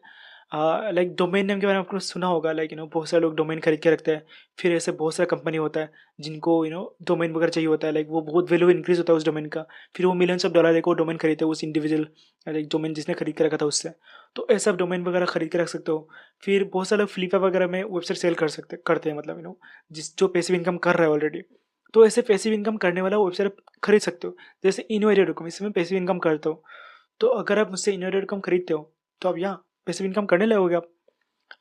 Like domain name के बारे में आपने सुना होगा, लाइक बहुत सारे लोग डोमेन खरीद के रखते हैं। फिर ऐसे बहुत सारा कंपनी होता है जिनको डोमेन वगैरह चाहिए होता है, लाइक वो बहुत वैल्यू इंक्रीज होता है उस डोमेन का। फिर वो मिलियंस ऑफ डॉलर देखो डोमेन खरीदते हैं उस इंडिविजुअल, लाइक डोमेन जिसने खरीद के रखा था उससे। तो ऐसा डोमेन वगैरह खरीद के रख सकते हो। फिर बहुत सारे लोग फ्लिपकार्ट वगैरह में वेबसाइट सेल करते हैं, मतलब जिस जो पैसिव इनकम कर रहा है ऑलरेडी। तो ऐसे पैसिव इनकम करने वाला वेबसाइट खरीद सकते हो। जैसे इनोवेटर.com, इसमें पैसिव इनकम करता हो। तो अगर आप मुझसे इनोवेटर.com खरीदते हो तो आप यहाँ पैसिव इनकम करने लगोगे आप।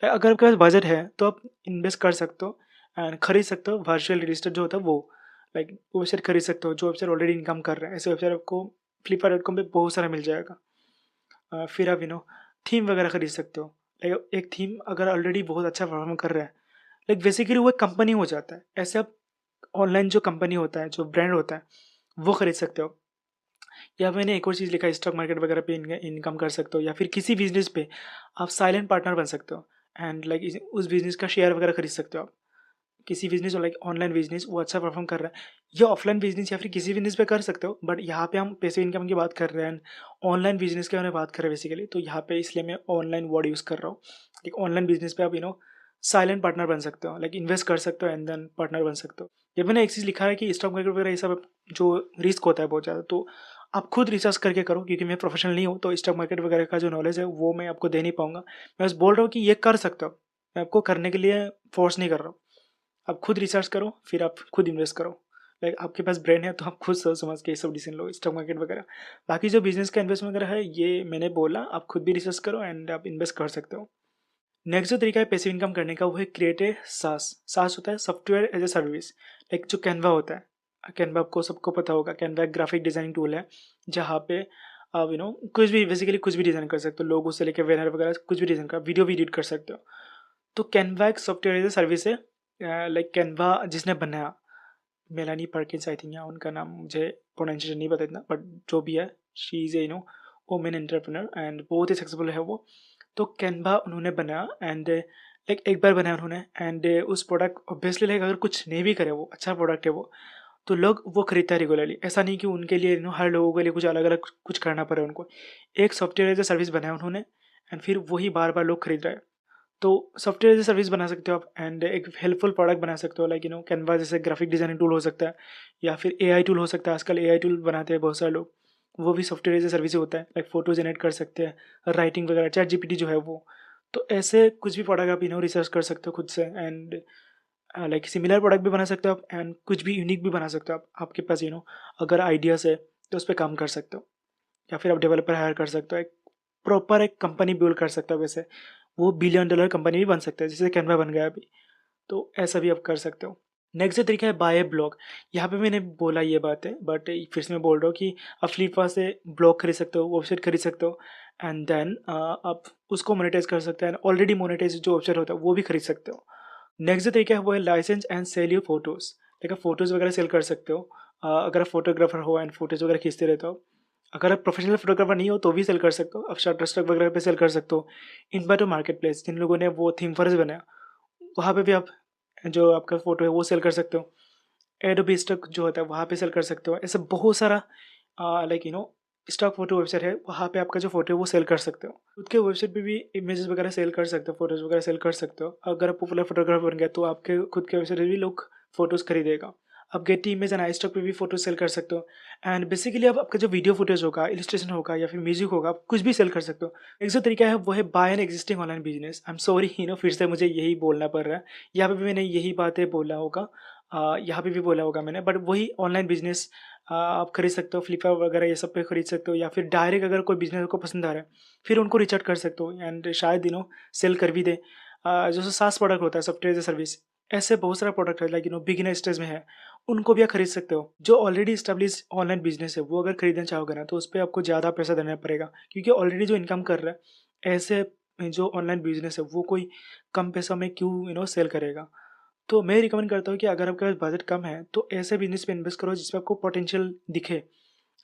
अगर आपके पास बजट है तो आप इन्वेस्ट कर सकते हो एंड खरीद सकते हो वर्चुअल रजिस्टर जो होता है वो, लाइक वेबसाइट खरीद सकते हो जो वेबसाइट ऑलरेडी इनकम कर रहे हैं। ऐसे वेबसाइट आपको फ्लिपकार्ट.com पे बहुत सारा मिल जाएगा। फिर आप थीम वगैरह खरीद सकते हो। लाइक एक थीम अगर ऑलरेडी बहुत अच्छा परफॉर्म कर रहा है, लाइक बेसिकली वो एक कंपनी हो जाता है। ऐसे आप ऑनलाइन जो कंपनी होता है, जो ब्रांड होता है, वो खरीद सकते हो। या मैंने एक और चीज़ लिखा है, स्टॉक मार्केट वगैरह पे इनकम कर सकते हो, या फिर किसी बिजनेस पे आप साइलेंट पार्टनर बन सकते हो। एंड लाइक उस बिजनेस का शेयर वगैरह खरीद सकते हो आप। किसी बिजनेस, लाइक ऑनलाइन बिजनेस वो अच्छा परफॉर्म कर रहा है, या ऑफलाइन बिजनेस या फिर किसी बिजनेस पे कर सकते हो। बट यहाँ पे हम पैसिव इनकम की बात कर रहे हैं, ऑनलाइन बिजनेस के बारे में बात कर रहे हैं बेसिकली। तो यहाँ पे इसलिए मैं ऑनलाइन वर्ड यूज़ कर रहा हूँ। एक ऑनलाइन बिजनेस पे आप साइलेंट पार्टनर बन सकते हो, लाइक इन्वेस्ट कर सकते हो एंड देन पार्टनर बन सकते हो। ये मैंने एक चीज़ लिखा है कि स्टॉक मार्केट वगैरह ये सब जो रिस्क होता है बहुत ज़्यादा, तो आप खुद रिसर्च करके करो, क्योंकि मैं प्रोफेशनल नहीं हूँ तो स्टॉक मार्केट वगैरह का जो नॉलेज है वो मैं आपको दे नहीं पाऊंगा। मैं बस बोल रहा हूँ कि ये कर सकते हो, मैं आपको करने के लिए फोर्स नहीं कर रहा हूँ। आप खुद रिसर्च करो, फिर आप खुद इन्वेस्ट करो। लाइक आपके पास ब्रेन है तो आप खुद सोच समझ के ये सब डिसीजन लो, स्टॉक मार्केट वगैरह। बाकी जो बिजनेस का इन्वेस्टमेंट वगैरह है ये मैंने बोला, आप खुद भी रिसर्च करो एंड आप इन्वेस्ट कर सकते हो। नेक्स्ट जो तरीका है पैसिव इनकम करने का वो है क्रिएट ए सास। सास होता है software as a service. Like जो कैनवा होता है, कैनवा आपको सबको पता होगा, कैनवा एक ग्राफिक डिजाइनिंग टूल है जहाँ पे आप कुछ भी बेसिकली कुछ भी डिज़ाइन कर सकते हो, लोगो से लेकर बैनर वगैरह कुछ भी डिज़ाइन कर, वीडियो भी एडिट कर सकते हो। तो कैनवा एक सॉफ्टवेयर एज ए सर्विस है। लाइक कैनवा जिसने बनाया, मेलानी पर्किंस आई थिंक, या उनका नाम मुझे प्रोनाउंसिएशन नहीं पता इतना, बट जो भी है she is a women entrepreneur and बहुत ही सक्सेसफुल है वो। तो कैनवा उन्होंने बनाया एंड लाइक एक बार बनाया उन्होंने, एंड उस प्रोडक्ट ऑब्वियसली लाइक अगर कुछ नहीं भी करे वो अच्छा प्रोडक्ट है वो, तो लोग वो खरीदता है रेगुलरली। ऐसा नहीं कि उनके लिए हर लोगों के लिए कुछ अलग अलग कुछ करना पड़े उनको। एक सॉफ्टवेयर एज ए सर्विस बनाया उन्होंने एंड फिर वही बार बार लोग खरीद रहे हैं। तो सॉफ्टवेयर एज ए सर्विस बना सकते हो आप एंड एक हेल्पफुल प्रोडक्ट बना सकते हो। लाइक कैनवा जैसे ग्राफिक डिजाइनिंग टूल हो सकता है, या फिर एआई टूल हो सकता है। आजकल एआई टूल बनाते हैं बहुत सारे लोग, वो भी सॉफ्टवेयर एज ए सर्विस होता है। लाइक फोटो जनरेट कर सकते हैं, राइटिंग वगैरह, चैट जीपीटी जो है वो। तो ऐसे कुछ भी प्रोडक्ट आप रिसर्च कर सकते हो खुद से एंड लाइक सिमिलर प्रोडक्ट भी बना सकते हो आप एंड कुछ भी यूनिक भी बना सकते हो आप। आपके पास अगर आइडियाज़ है तो उस पर काम कर सकते हो, या फिर आप डेवलपर हायर कर सकते हो। एक प्रॉपर एक कंपनी बिल्ड कर सकते हो। वैसे वो $1 बिलियन कंपनी भी बन सकता है जैसे कैनवा बन गया अभी। तो ऐसा भी आप कर सकते हो। नेक्स्ट जो तरीका है बाय ब्लॉग। यहाँ पे मैंने बोला ये बात है, बट फिर से मैं बोल रहा हूँ कि आप फ्लिपकार्ट से ब्लॉग खरीद सकते हो, वेबसाइट खरीद सकते हो, एंड देन आप उसको मोनेटाइज कर सकते हैं। ऑलरेडी मोनेटाइज जो वेबसाइट होता है वो भी खरीद सकते हो। नेक्स्ट जो तरीका है वो है license and sell your photos. देखो फोटोज़ वगैरह सेल कर सकते हो। अगर आप फोटोग्राफर हो एंड फोटोज़ वगैरह खींचते रहते हो, अगर आप प्रोफेशनल फोटोग्राफर नहीं हो तो भी सेल कर सकते हो। आप शटरस्टॉक वगैरह पे सेल कर सकते हो। इनबाटो मार्केट प्लेस, जिन लोगों ने वो थीम फॉरेस्ट बनाया, वहाँ पे भी आप जो आपका फ़ोटो है वो सेल कर सकते हो। एडोबी स्टॉक जो होता है वहाँ पे सेल कर सकते हो। ऐसे बहुत सारा लाइक स्टॉक फोटो वेबसाइट है, वहाँ पे आपका जो फोटो है वो सेल कर सकते हो। खुद के वेबसाइट पे भी इमेजेस वगैरह सेल कर सकते हो, फोटोज़ वगैरह सेल कर सकते हो। अगर आप पॉपुलर फोटोग्राफर बन गए तो आपके खुद के वेबसाइट पे भी लोग फोटोज़ खरीदेगा। आप Getty image and I stock पे भी फोटो सेल कर सकते हो। एंड बेसिकली आप आपका जो वीडियो फुटेज होगा, इलस्ट्रेशन होगा या फिर म्यूजिक होगा, आप कुछ भी सेल कर सकते हो। एक जो तरीका है वो है buy an existing online business. I am sorry फिर से मुझे यही बोलना पड़ रहा है। यहाँ पे भी मैंने यही बातें बोला होगा, यहाँ पे भी बोला होगा मैंने, बट वही ऑनलाइन बिजनेस आप खरीद सकते हो। फ्लिपकार्ट वगैरह ये सब पे खरीद सकते हो, या फिर डायरेक्ट अगर कोई बिजनेस को पसंद आ रहा है फिर उनको रिच आउट कर सकते हो एंड शायद सेल कर भी दे। जैसे सास प्रोडक्ट होता है, सॉफ्टवेयर एज ए सर्विस, ऐसे बहुत सारा प्रोडक्ट है लाइक बिगिनर स्टेज में है, उनको भी आप खरीद सकते हो। जो ऑलरेडी इस्टेब्लिश ऑनलाइन बिजनेस है वो अगर खरीदना चाहोगे ना तो उस पर आपको ज़्यादा पैसा देना पड़ेगा, क्योंकि ऑलरेडी जो इनकम कर रहा है, ऐसे जो ऑनलाइन बिजनेस है वो कोई कम पैसा में क्यों सेल करेगा। तो मैं रिकमेंड करता हूँ कि अगर आपके पास बजट कम है तो ऐसे बिजनेस पे इन्वेस्ट करो जिसमें आपको पोटेंशियल दिखे,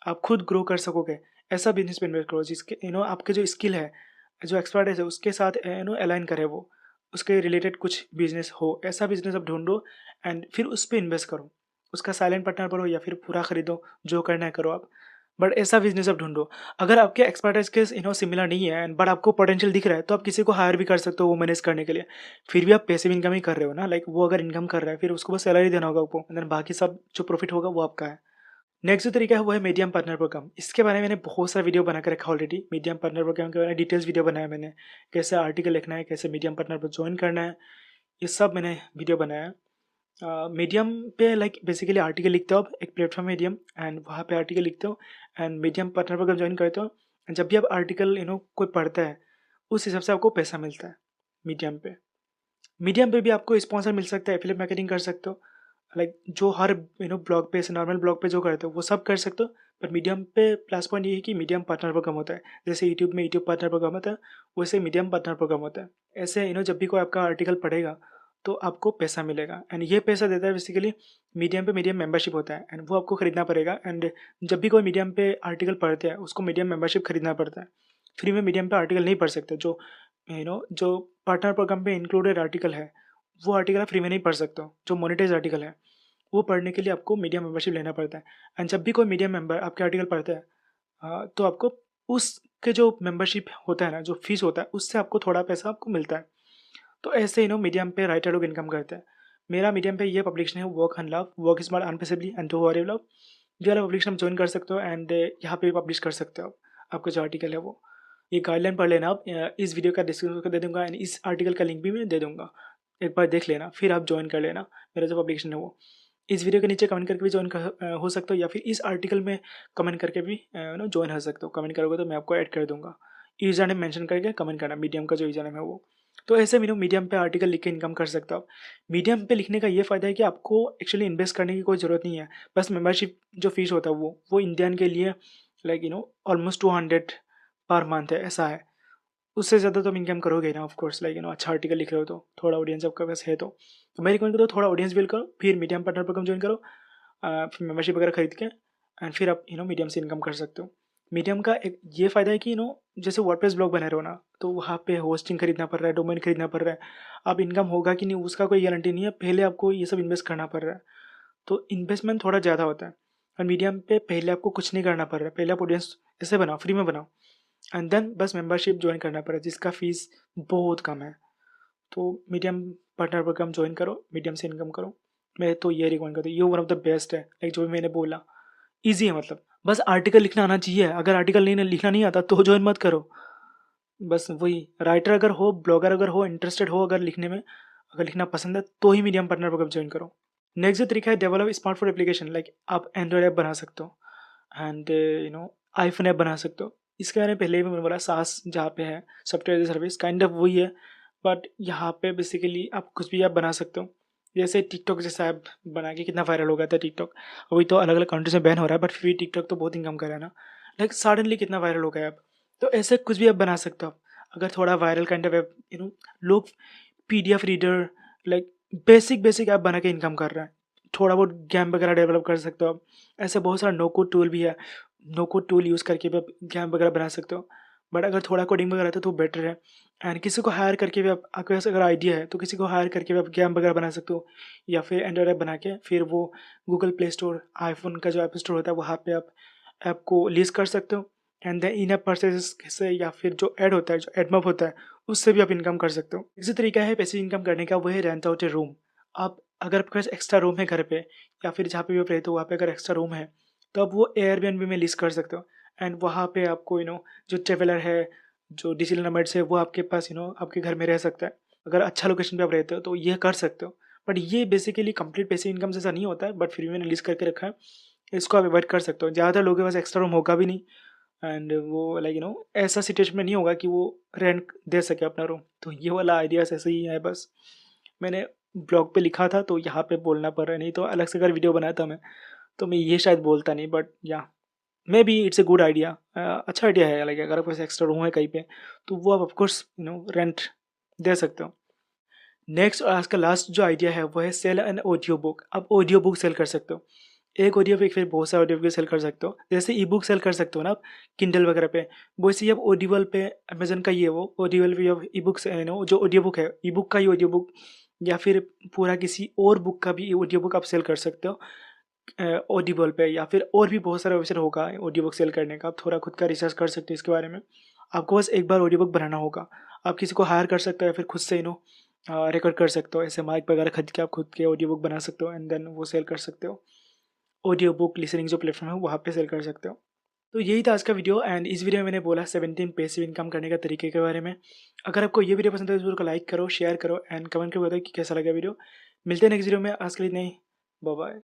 आप खुद ग्रो कर सकोगे। ऐसा बिजनेस पे इन्वेस्ट करो जिसके आपके जो स्किल है, जो एक्सपर्टाइज है उसके साथ अलाइन करे, वो उसके रिलेटेड कुछ बिजनेस हो, ऐसा बिजनेस आप ढूंढो एंड फिर उस पर इन्वेस्ट करो। उसका साइलेंट पार्टनर बनो या फिर पूरा खरीदो, जो करना है करो आप, बट ऐसा बिजनेस आप ढूंढो। अगर आपके एक्सपर्टाइज के सिमिलर नहीं है एंड बट आपको पोटेंशियल दिख रहा है तो आप किसी को हायर भी कर सकते हो वो मैनेज करने के लिए। फिर भी आप पैसिव इनकम ही कर रहे हो ना, लाइक वो अगर इनकम कर रहा है फिर उसको बस सैलरी देना होगा आपको, देन बाकी सब जो प्रॉफिट होगा वो आपका है। नेक्स्ट जो तरीका है वो है मीडियम पार्टनर प्रोग्राम। इसके बारे में मैंने बहुत सारा वीडियो बना कर रखा ऑलरेडी। मीडियम पार्टनर प्रोग्राम के बारे में डिटेल्स वीडियो बनाया मैंने, कैसे आर्टिकल लिखना है, कैसे मीडियम पार्टनर पर ज्वाइन करना है, ये सब मैंने वीडियो बनाया है। मीडियम पे लाइक बेसिकली आर्टिकल लिखते हो आप, एक प्लेटफॉर्म मीडियम, एंड वहाँ पे आर्टिकल लिखते हो and Medium partner program join करते हो। जब भी आप आर्टिकल कोई पढ़ता है उस हिसाब से आपको पैसा मिलता है मीडियम पे। मीडियम पे भी आपको स्पॉन्सर मिल सकता है, एफिलिएट मार्केटिंग कर सकते हो, लाइक जो हर ब्लॉग पे से नॉर्मल ब्लॉग पे जो करते हो वो सब कर सकते हो। पर मीडियम पे प्लस पॉइंट ये है कि मीडियम पार्टनर प्रोग्राम होता है। जैसे यूट्यूब में यूट्यूब पार्टनर प्रोग्राम होता है, वैसे मीडियम पार्टनर प्रोग्राम होता है। ऐसे जब भी कोई आपका आर्टिकल पढ़ेगा तो आपको पैसा मिलेगा, एंड ये पैसा देता है बेसिकली मीडियम पे। मीडियम मेंबरशिप होता है एंड वो आपको खरीदना पड़ेगा। एंड जब भी कोई मीडियम पे आर्टिकल पढ़ते हैं उसको मीडियम मेंबरशिप खरीदना पड़ता है। फ्री में मीडियम पे आर्टिकल नहीं पढ़ सकते। जो पार्टनर प्रोग्राम पे इंक्लूडेड आर्टिकल है वो आर्टिकल आप फ्री में नहीं पढ़ सकते हो। जो मोनेटाइज आर्टिकल है वो पढ़ने के लिए आपको मीडियम मेंबरशिप लेना पड़ता है। एंड जब भी कोई मीडियम मेंबर आपके आर्टिकल पढ़ता है, तो आपको उसके जो मेंबरशिप होता है ना, जो फीस होता है, उससे आपको थोड़ा पैसा आपको मिलता है। तो ऐसे मीडियम पे राइटर लोग इनकम करते हैं। मेरा मीडियम पे ये पब्लिकेशन है, work and love, work smart unpeaceably and to worry love. ये वाला पब्लिकेशन आप ज्वाइन कर सकते हो एंड यहाँ पे पब्लिश कर सकते हो आप आपका जो आर्टिकल है वो। ये गाइडलाइन पढ़ लेना आप, इस वीडियो का डिस्क्रिप्शन को दे दूंगा एंड इस आर्टिकल का लिंक भी मैं दे दूंगा। एक बार देख लेना फिर आप ज्वाइन कर लेना मेरा जो पब्लिकेशन है वो। इस वीडियो के नीचे कमेंट करके भी हो सकते हो, या फिर इस आर्टिकल में कमेंट करके भी ज्वाइन हो सकते हो। कमेंट करोगे तो मैं आपको ऐड कर दूंगा। यूजर नेम मेंशन करके कमेंट करना, मीडियम का जो यूजर नेम है वो। तो ऐसे मीडियम पे आर्टिकल लिख के इनकम कर सकते हो आप। मीडियम पे लिखने का ये फ़ायदा है कि आपको एक्चुअली इन्वेस्ट करने की कोई ज़रूरत नहीं है। बस मेंबरशिप जो फीस होता है वो इंडियन के लिए लाइक ऑलमोस्ट 200 पर मंथ है, ऐसा है। उससे ज़्यादा तो आप इनकम करोगे ना ऑफ कोर्स, लाइक अच्छा आर्टिकल लिख रहे हो तो थोड़ा ऑडियंस आपका पास है तो मैं रिकमेंड करूँ थोड़ा ऑडियंस बिल्ड करो, फिर मीडियम पार्टनर प्रोग्राम ज्वाइन करो, फिर मेंबरशिप वगैरह खरीद के एंड फिर आप मीडियम से इनकम कर सकते हो। मीडियम का एक ये फ़ायदा है कि जैसे वर्डप्रेस ब्लॉग बना रहे हो ना, तो वहाँ पे होस्टिंग खरीदना पड़ रहा है, डोमेन खरीदना पड़ रहा है। अब इनकम होगा कि नहीं उसका कोई गारंटी नहीं है, पहले आपको ये सब इन्वेस्ट करना पड़ रहा है, तो इन्वेस्टमेंट थोड़ा ज़्यादा होता है। और मीडियम पे पहले आपको कुछ नहीं करना पड़ रहा है, पहले आप ऑडियंस ऐसे बनाओ, फ्री में बनाओ एंड देन बस मेंबरशिप ज्वाइन करना पड़ा जिसका फीस बहुत कम है। तो मीडियम पार्टनर प्रोग्राम ज्वाइन करो, मीडियम से इनकम करो। मैं तो ये रिकमेंड करता हूँ, ये वन ऑफ द बेस्ट है। लाइक जो भी मैंने बोला ईजी है, मतलब बस आर्टिकल लिखना आना चाहिए। अगर आर्टिकल नहीं लिखना नहीं आता तो ज्वाइन मत करो। बस वही, राइटर अगर हो, ब्लॉगर अगर हो, इंटरेस्टेड हो अगर लिखने में, अगर लिखना पसंद है तो ही मीडियम पार्टनर प्रोग्राम ज्वाइन करो। नेक्स्ट जो तरीका है डेवलप स्मार्टफोन एप्लीकेशन, लाइक आप एंड्रॉयड ऐप बना सकते हो एंड आईफोन ऐप बना सकते हो। इसके बारे में पहले भी मैंने बोला, सास जहाँ पे है, software as a service, kind of वही है, बट यहाँ पे बेसिकली आप कुछ भी ऐप बना सकते हो। जैसे टिकटॉक जैसा ऐप बना के कितना वायरल हो गया था टिकटॉक। अभी तो अलग अलग कंट्रीज में बैन हो रहा है, बट फिर भी टिकटॉक तो बहुत इनकम कर रहा है ना। लाइक सडनली कितना वायरल हो गया ऐप। तो ऐसे कुछ भी ऐप बना सकते हो आप। अगर थोड़ा वायरल काइंड ऑफ ऐप, लोग PDF reader, like basic basic app बना के इनकम कर रहा है। थोड़ा बहुत गेम वगैरह डेवलप कर सकते हो आप। ऐसे बहुत सारा नो कोड टूल भी है। नो कोड टूल यूज़ करके भी आप गेम वगैरह बना सकते हो। बट अगर थोड़ा कोडिंग वगैरह आता है तो बेटर है। एंड किसी को हायर करके भी आप, आपके पास अगर आइडिया है तो किसी को हायर करके भी आप गेम वगैरह बना सकते हो। या फिर एंड्रॉइड ऐप बना के फिर वो गूगल प्ले स्टोर, आईफोन का जो ऐप स्टोर होता है वहाँ पे आप ऐप को लिस्ट कर सकते हो। And then in app purchase से या फिर जो ऐड होता है, जो एडमॉब होता है, उससे भी आप इनकम कर सकते हो। इसी तरीका है पैसिव इनकम करने का, वो है रेंट आउट ए रूम। आप अगर आपके पास एक्स्ट्रा रूम है घर पे या फिर जहाँ पे भी आप रहते हो वहाँ पे अगर एक्स्ट्रा रूम है तो आप वो एयरबीएनबी में लिस्ट कर सकते हो। एंड वहाँ पे आपको जो ट्रेवलर है, जो डिजिटल नोमैड्स है, वो आपके पास आपके घर में रह सकता है। अगर अच्छा लोकेशन पे आप रहते हो तो ये कर सकते हो। बट ये बेसिकली कंप्लीट पैसिव इनकम जैसा नहीं होता है, बट फिर भी मैंने लिस्ट करके रखा है। इसको आप अवॉइड कर सकते हो। ज़्यादातर लोगों के पास एक्स्ट्रा रूम होगा भी नहीं। एंड वो लाइक ऐसा सिचुएशन में नहीं होगा कि वो रेंट दे सके अपना रूम। तो ये वाला आइडिया ऐसे ही है बस। मैंने ब्लॉग पे लिखा था तो यहाँ पे बोलना पड़ रहा है, नहीं तो अलग से अगर वीडियो बनाया था मैं तो मैं ये शायद बोलता नहीं। बट या may be it's a good idea. अच्छा आइडिया है। लाइक अगर आपके पास एक्स्ट्रा रूम है कहीं पे तो वो आप ऑफकोर्स रेंट दे सकते हो। नेक्स्ट और आज का लास्ट जो आइडिया है वो है सेल एन ऑडियो बुक। आप ऑडियो बुक सेल कर सकते हो। एक ऑडियो बुक फिर बहुत सारे ऑडियो बुक सेल कर सकते हो। जैसे ई बुक सेल कर सकते हो ना आप किंडल वगैरह पे, वैसे ही आप ऑडिबल पे, अमेजन का ही है वो ऑडिबल पे, आप ई बुक से जो ऑडियो बुक है, ई बुक का ही ऑडियो बुक या फिर पूरा किसी और बुक का भी ऑडियो बुक आप सेल कर सकते हो ऑडिबल पे। या फिर और भी बहुत सारा वेबसाइट होगा ऑडियो बुक सेल करने का। आप थोड़ा खुद का रिसर्च कर सकते हो इसके बारे में। आपको बस एक बार ऑडियो बुक बनाना होगा। आप किसी को हायर कर सकते हो या फिर खुद से रिकॉर्ड कर सकते हो। ऐसे माइक वगैरह खरीद के आप खुद के ऑडियो बुक बना सकते हो एंड देन वो सेल कर सकते हो। ऑडियो बुक लिसनिंग जो प्लेटफॉर्म है वहाँ पे सेल कर सकते हो। तो यही था आज का वीडियो। एंड इस वीडियो में मैंने बोला 17 पैसिव इनकम करने का तरीके के बारे में। अगर आपको ये वीडियो पसंद है तो वीडियो को लाइक करो, शेयर करो एंड कमेंट करके बताओ कि कैसा लगा वीडियो। मिलते हैं नेक्स्ट वीडियो में। आज के लिए नहीं, बाय बाय।